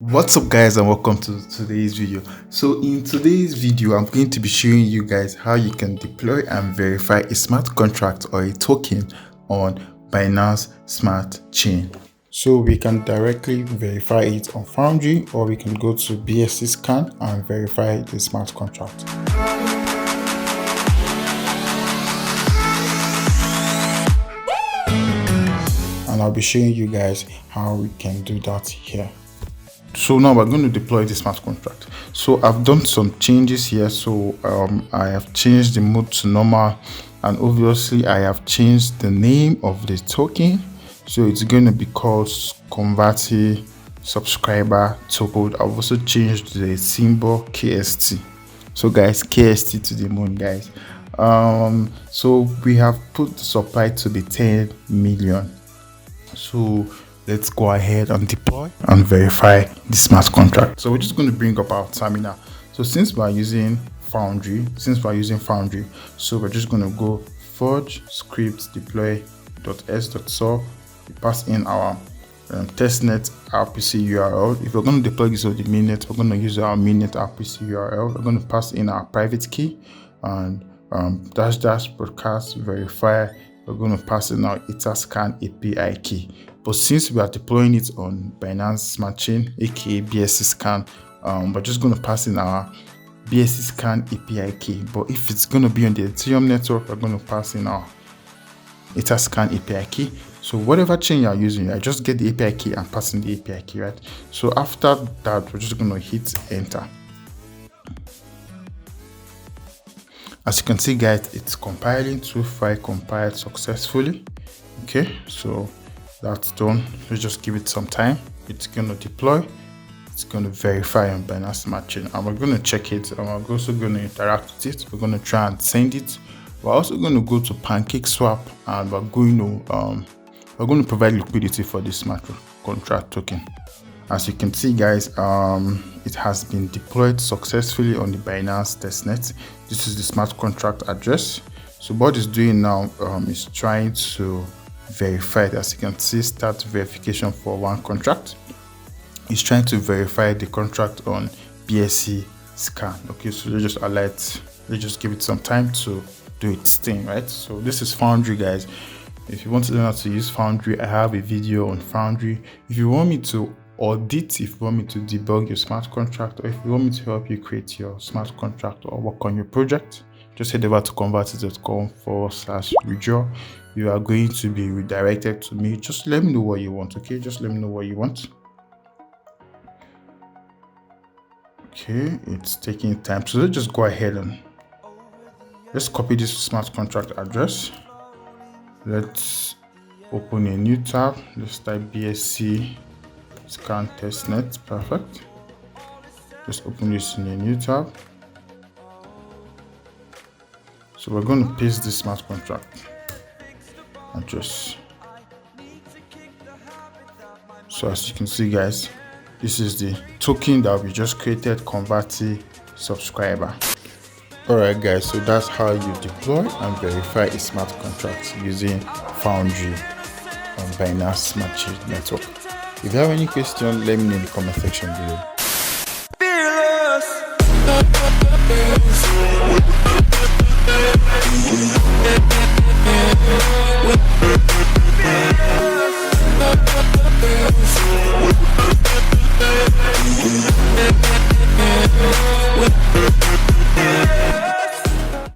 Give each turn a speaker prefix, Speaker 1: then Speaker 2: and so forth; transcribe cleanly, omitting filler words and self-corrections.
Speaker 1: What's up guys, and welcome to today's video. So in today's video I'm going to be showing you guys how you can deploy and verify a smart contract or a token on Binance Smart Chain. So we can directly verify it on Foundry, or we can go to Bscscan and verify the smart contract. And I'll be showing you guys how we can do that here. So now we're going to deploy the smart contract. So I've done some changes here. So I have changed the mode to normal, and obviously I have changed the name of the token. So it's going to be called KONVATI subscriber token. I've also changed the symbol KST. So guys, KST to the moon, guys. So we have put the supply to be 10 million. So let's go ahead and deploy and verify the smart contract. So we're just going to bring up our terminal. So since we're using Foundry, so we're just going to go forge script deploy.s.so. We pass in our testnet RPC URL. If we're going to deploy this on the mainnet, we're going to use our mainnet RPC URL. We're going to pass in our private key and -- broadcast verify. We're going to pass in our Bscscan API key. But since we are deploying it on Binance Smart Chain, aka Bscscan, we're just going to pass in our Bscscan API key. But if it's going to be on the Ethereum network, we're going to pass in our Bscscan API key. So whatever chain you are using, I just get the API key and pass in the API key, right? So after that, we're just going to hit enter. As you can see guys, it's compiling. 2 file compiled successfully. Okay, so that's done. Let's just give it some time. It's going to deploy. It's going to verify on Binance Smart Chain, and we're going to check it, and we're also going to interact with it. We're going to try and send it. We're also going to go to PancakeSwap, and we're going to provide liquidity for this smart contract token. As you can see guys, it has been deployed successfully on the Binance testnet. This is the smart contract address. So what it's doing now is trying to verify it. As you can see, start verification for 1 contract. It's trying to verify the contract on Bscscan. Okay, so let's just give it some time to do its thing, right? So this is Foundry guys. If you want to learn how to use Foundry, I have a video on Foundry. If you want me to audit, if you want me to debug your smart contract, or if you want me to help you create your smart contract or work on your project, just head over to konvati.com/withdraw. You are going to be redirected to me. Just let me know what you want. Okay, just let me know what you want. Okay, it's taking time, so let's just go ahead and let's copy this smart contract address. Let's open a new tab. Let's type Bscscan testnet. Perfect. Let's open this in a new tab. So we're going to paste this smart contract address. So as you can see guys, this is the token that we just created, KONVATI subscriber. Alright guys, so that's how you deploy and verify a smart contract using Foundry on Binance Smart Chain network. If you have any question, let me know in the comment section below. Fearless.